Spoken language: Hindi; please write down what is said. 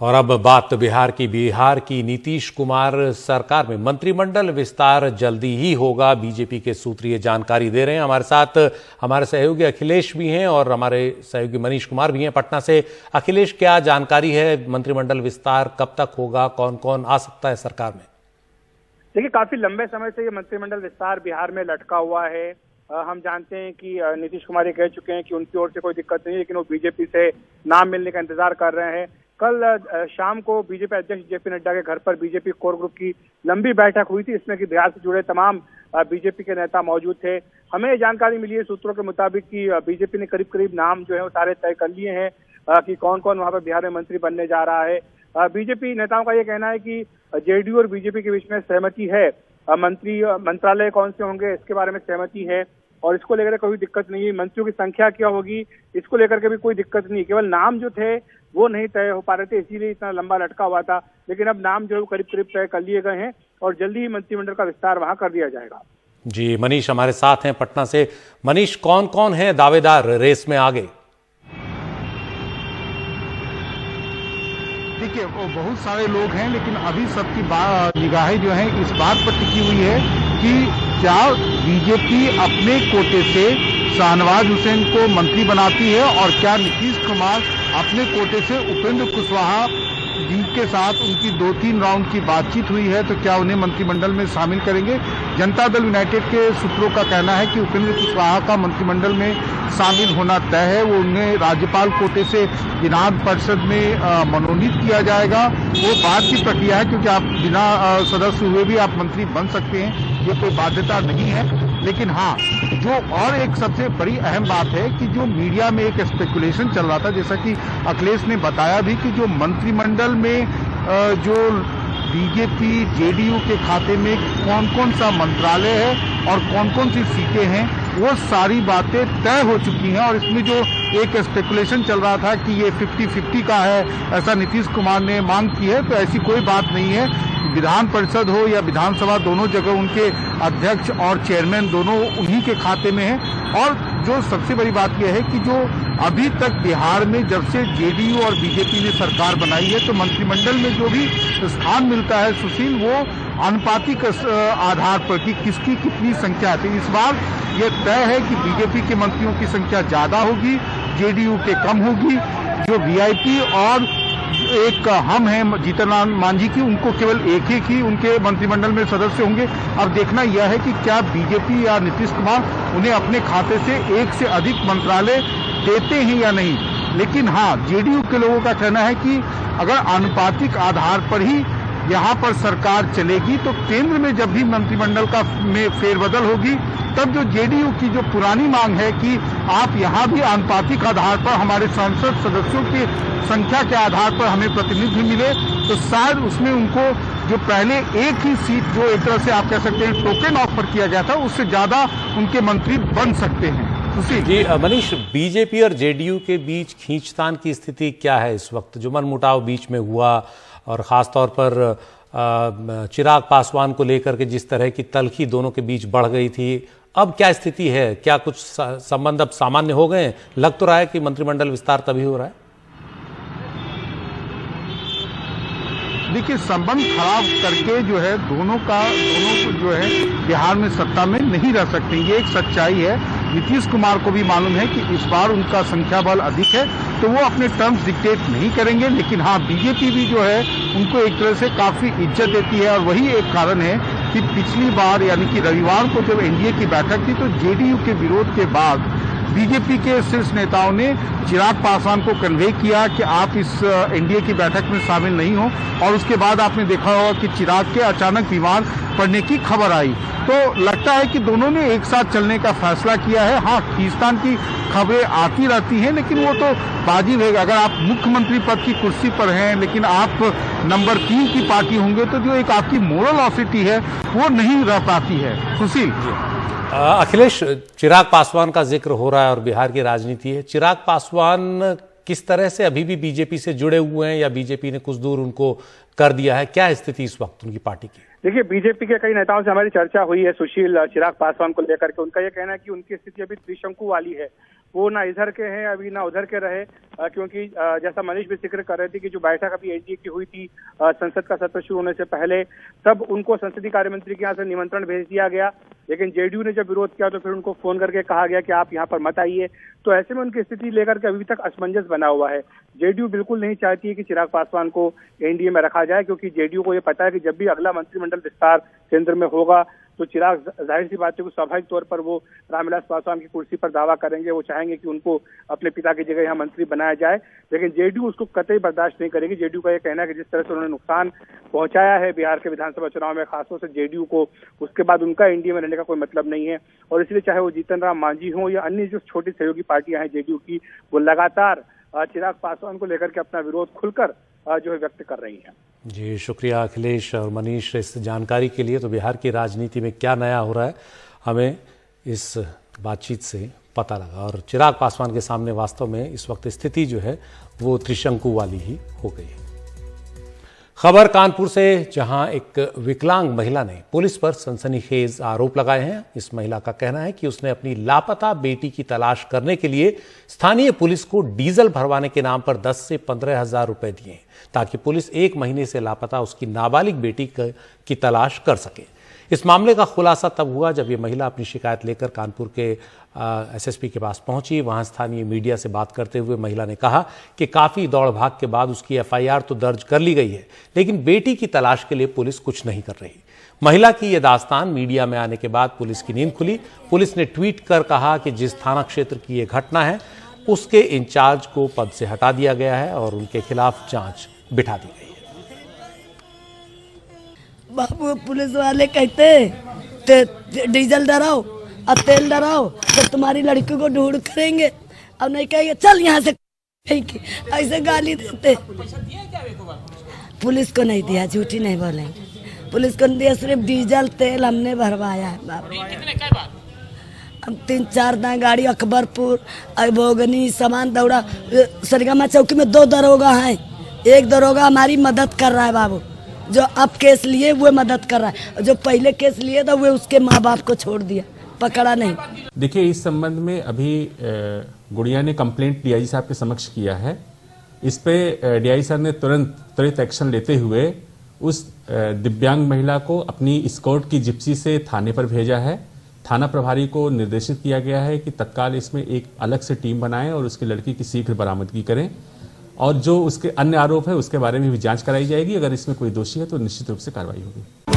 और अब बात बिहार की नीतीश कुमार सरकार में मंत्रिमंडल विस्तार जल्दी ही होगा। बीजेपी के सूत्र ये जानकारी दे रहे हैं। हमारे साथ हमारे सहयोगी अखिलेश भी हैं और हमारे सहयोगी मनीष कुमार भी हैं पटना से। अखिलेश, क्या जानकारी है? मंत्रिमंडल विस्तार कब तक होगा? कौन कौन आ सकता है सरकार में? देखिए, काफी लंबे समय से ये मंत्रिमंडल विस्तार बिहार में लटका हुआ है। हम जानते हैं कि नीतीश कुमार ये कह चुके हैं कि उनकी ओर से कोई दिक्कत नहीं है, लेकिन वो बीजेपी से नाम मिलने का इंतजार कर रहे हैं। कल शाम को बीजेपी अध्यक्ष जेपी नड्डा के घर पर बीजेपी कोर ग्रुप की लंबी बैठक हुई थी। इसमें कि बिहार से जुड़े तमाम बीजेपी के नेता मौजूद थे। हमें जानकारी मिली है सूत्रों के मुताबिक कि बीजेपी ने करीब करीब नाम जो है वो सारे तय कर लिए हैं कि कौन कौन वहां पर बिहार में मंत्री बनने जा रहा है। बीजेपी नेताओं का ये कहना है कि जेडीयू और बीजेपी के बीच में सहमति है। मंत्रालय कौन से होंगे इसके बारे में सहमति है और इसको लेकर कोई दिक्कत नहीं है। मंत्रियों की संख्या क्या होगी इसको लेकर के भी कोई दिक्कत नहीं। केवल नाम जो थे वो नहीं तय हो पा रहे थे, इसीलिए इतना लंबा लटका हुआ था। लेकिन अब नाम जो है करीब करीब तय कर लिए गए हैं और जल्दी ही मंत्रिमंडल का विस्तार वहां कर दिया जाएगा। जी, मनीष हमारे साथ हैं पटना से। मनीष, कौन कौन है दावेदार रेस में आगे? देखिए, वो बहुत सारे लोग हैं, लेकिन अभी सबकी निगाहें जो हैं इस बात पर टिकी हुई है कि क्या बीजेपी अपने कोटे से शाहनवाज हुसैन को मंत्री बनाती है और क्या नीतीश कुमार अपने कोटे से उपेंद्र कुशवाहा जिनके साथ उनकी 2-3 राउंड की बातचीत हुई है तो क्या उन्हें मंत्रिमंडल में शामिल करेंगे। जनता दल यूनाइटेड के सूत्रों का कहना है कि उपेंद्र कुशवाहा का मंत्रिमंडल में शामिल होना तय है। वो उन्हें राज्यपाल कोटे से विधान परिषद में मनोनीत किया जाएगा। वो बात की प्रक्रिया है, क्योंकि आप बिना सदस्य हुए भी आप मंत्री बन सकते हैं, ये कोई बाध्यता नहीं है। लेकिन हाँ, जो और एक सबसे बड़ी अहम बात है कि जो मीडिया में एक स्पेकुलेशन चल रहा था, जैसा कि अखिलेश ने बताया भी, कि जो मंत्रिमंडल में जो बीजेपी जेडीयू के खाते में कौन कौन सा मंत्रालय है और कौन कौन सी सीटें हैं, वो सारी बातें तय हो चुकी हैं। और इसमें जो एक स्पेकुलेशन चल रहा था कि ये 50-50 का है, ऐसा नीतीश कुमार ने मांग की है, तो ऐसी कोई बात नहीं है। विधान परिषद हो या विधानसभा, दोनों जगह उनके अध्यक्ष और चेयरमैन दोनों उन्हीं के खाते में है। और जो सबसे बड़ी बात यह है कि जो अभी तक बिहार में जब से जेडीयू और बीजेपी ने सरकार बनाई है तो मंत्रिमंडल में जो भी स्थान मिलता है सुशील, वो अनुपातिक आधार पर कि किसकी कितनी संख्या थी। इस बार यह तय है कि बीजेपी के मंत्रियों की संख्या ज्यादा होगी, जेडीयू के कम होगी। जो वीआईपी और एक हम हैं जीतन राम मांझी की, उनको केवल एक ही उनके मंत्रिमंडल में सदस्य होंगे। अब देखना यह है कि क्या बीजेपी या नीतीश कुमार उन्हें अपने खाते से एक से अधिक मंत्रालय देते हैं या नहीं। लेकिन हाँ, जेडीयू के लोगों का कहना है कि अगर आनुपातिक आधार पर ही यहाँ पर सरकार चलेगी तो केंद्र में जब भी मंत्रिमंडल का में फेरबदल होगी तब जो जेडीयू की जो पुरानी मांग है कि आप यहाँ भी आनुपातिक आधार पर हमारे संसद सदस्यों की संख्या के आधार पर हमें प्रतिनिधि मिले, तो शायद उसमें उनको जो पहले एक ही सीट जो एक तरह से आप कह सकते हैं टोकन ऑफर किया गया था, उससे ज्यादा उनके मंत्री बन सकते हैं। जी मनीष, बीजेपी और जेडीयू के बीच खींचतान की स्थिति क्या है इस वक्त? जो मनमुटाव बीच में हुआ और खासतौर पर चिराग पासवान को लेकर के जिस तरह की तल्खी दोनों के बीच बढ़ गई थी, अब क्या स्थिति है? क्या कुछ संबंध अब सामान्य हो गए? लग तो रहा है कि मंत्रिमंडल विस्तार तभी हो रहा है। देखिए, संबंध खराब करके जो है दोनों को जो है बिहार में सत्ता में नहीं रह सकते, ये एक सच्चाई है। नीतीश कुमार को भी मालूम है कि इस बार उनका संख्या बल अधिक है तो वो अपने टर्म्स डिक्टेट नहीं करेंगे। लेकिन हाँ, बीजेपी भी जो है उनको एक तरह से काफी इज्जत देती है और वही एक कारण है कि पिछली बार यानी कि रविवार को जब एनडीए की बैठक थी तो जेडीयू के विरोध के बाद बीजेपी के शीर्ष नेताओं ने चिराग पासवान को कन्वे किया कि आप इस एनडीए की बैठक में शामिल नहीं हो। और उसके बाद आपने देखा होगा कि चिराग के अचानक बीमार पड़ने की खबर आई। तो लगता है कि दोनों ने एक साथ चलने का फैसला किया है। हाँ, खींचतान की खबरें आती रहती हैं, लेकिन वो तो बाजी रहेगा। अगर आप मुख्यमंत्री पद की कुर्सी पर हैं लेकिन आप नंबर 3 की पार्टी होंगे तो जो एक आपकी मोरल ऑथोरिटी है वो नहीं रह पाती है। सुशील। अखिलेश, चिराग पासवान का जिक्र हो रहा है और बिहार की राजनीति है। चिराग पासवान किस तरह से अभी भी बीजेपी से जुड़े हुए हैं या बीजेपी ने कुछ दूर उनको कर दिया है? क्या स्थिति इस वक्त उनकी पार्टी की? देखिए, बीजेपी के कई नेताओं से हमारी चर्चा हुई है सुशील चिराग पासवान को लेकर के। उनका ये कहना है कि उनकी स्थिति अभी त्रिशंकु वाली है, वो ना इधर के हैं अभी ना उधर के रहे, क्योंकि जैसा मनीष भी जिक्र कर रहे थे कि जो बैठक अभी एनडीए की हुई थी संसद का सत्र शुरू होने से पहले, तब उनको संसदीय कार्य मंत्री के यहाँ से निमंत्रण भेज दिया गया, लेकिन जेडीयू ने जब विरोध किया तो फिर उनको फोन करके कहा गया कि आप यहाँ पर मत आइए। तो ऐसे में उनकी स्थिति लेकर के अभी तक असमंजस बना हुआ है। जेडीयू बिल्कुल नहीं चाहती है कि चिराग पासवान को एनडीए में रखा जाए, क्योंकि जेडीयू को ये पता है कि जब भी अगला मंत्रिमंडल विस्तार केंद्र में होगा तो चिराग जाहिर सी बात है कि स्वाभाविक तौर पर वो रामविलास पासवान की कुर्सी पर दावा करेंगे, वो चाहेंगे कि उनको अपने पिता की जगह यहाँ मंत्री बनाया जाए, लेकिन जेडीयू उसको कतई बर्दाश्त नहीं करेगी। जेडीयू का ये कहना है कि जिस तरह से उन्होंने नुकसान पहुंचाया है बिहार के विधानसभा चुनाव में खासतौर से जेडीयू को, उसके बाद उनका एनडीए में रहने का कोई मतलब नहीं है। और इसलिए चाहे वो जीतन राम मांझी हों या अन्य जो छोटी सहयोगी पार्टियां हैं जेडीयू की, वो लगातार चिराग पासवान को लेकर के अपना विरोध खुलकर जो है व्यक्त कर रही हैं। जी, शुक्रिया अखिलेश और मनीष इस जानकारी के लिए। तो बिहार की राजनीति में क्या नया हो रहा है हमें इस बातचीत से पता लगा, और चिराग पासवान के सामने वास्तव में इस वक्त स्थिति जो है वो त्रिशंकु वाली ही हो गई है। खबर कानपुर से, जहां एक विकलांग महिला ने पुलिस पर सनसनीखेज आरोप लगाए हैं। इस महिला का कहना है कि उसने अपनी लापता बेटी की तलाश करने के लिए स्थानीय पुलिस को डीजल भरवाने के नाम पर 10 से 15 हजार रुपए दिए ताकि पुलिस 1 महीने से लापता उसकी नाबालिग बेटी की तलाश कर सके। इस मामले का खुलासा तब हुआ जब ये महिला अपनी शिकायत लेकर कानपुर के एसएसपी के पास पहुंची। वहां स्थानीय मीडिया से बात करते हुए महिला ने कहा कि काफी दौड़ भाग के बाद उसकी एफआईआर तो दर्ज कर ली गई है, लेकिन बेटी की तलाश के लिए पुलिस कुछ नहीं कर रही। महिला की यह दास्तान मीडिया में आने के बाद पुलिस की नींद खुली। पुलिस ने ट्वीट कर कहा कि जिस थाना क्षेत्र की यह घटना है उसके इंचार्ज को पद से हटा दिया गया है और उनके खिलाफ जांच बिठा दी गई है। बाबू, पुलिस वाले कहते डीजल डराओ और तेल डराओ तो तुम्हारी लड़की को ढूंढ करेंगे, अब नहीं कहेंगे चल यहाँ से, ऐसे गाली देते। पुलिस को नहीं दिया, झूठी नहीं बोलेंगे, पुलिस को नहीं दिया, सिर्फ डीजल तेल हमने भरवाया है बाबू। हम 3-4 गाड़ी अकबरपुर भोगनी सामान दौड़ा। सरगमा चौकी में 2 दरोगा हैं, एक दरोगा हमारी मदद कर रहा है बाबू, जो अब केस लिए वो मदद कर रहा है, जो पहले केस लिए था वो उसके माँ बाप को छोड़ दिया, पकड़ा नहीं। देखिए, इस संबंध में अभी गुड़िया ने कंप्लेंट डीआईजी साहब के समक्ष किया है। इस पे डीआईजी साहब ने त्वरित एक्शन लेते हुए उस दिव्यांग महिला को अपनी स्कॉट की जिप्सी से थाने पर भेजा है। थाना प्रभारी को निर्देशित किया गया है कि तत्काल इसमें एक अलग से टीम बनाएं और उसकी लड़की की शीघ्र बरामदगी करें, और जो उसके अन्य आरोप है उसके बारे में भी जांच कराई जाएगी। अगर इसमें कोई दोषी है तो निश्चित रूप से कार्रवाई होगी।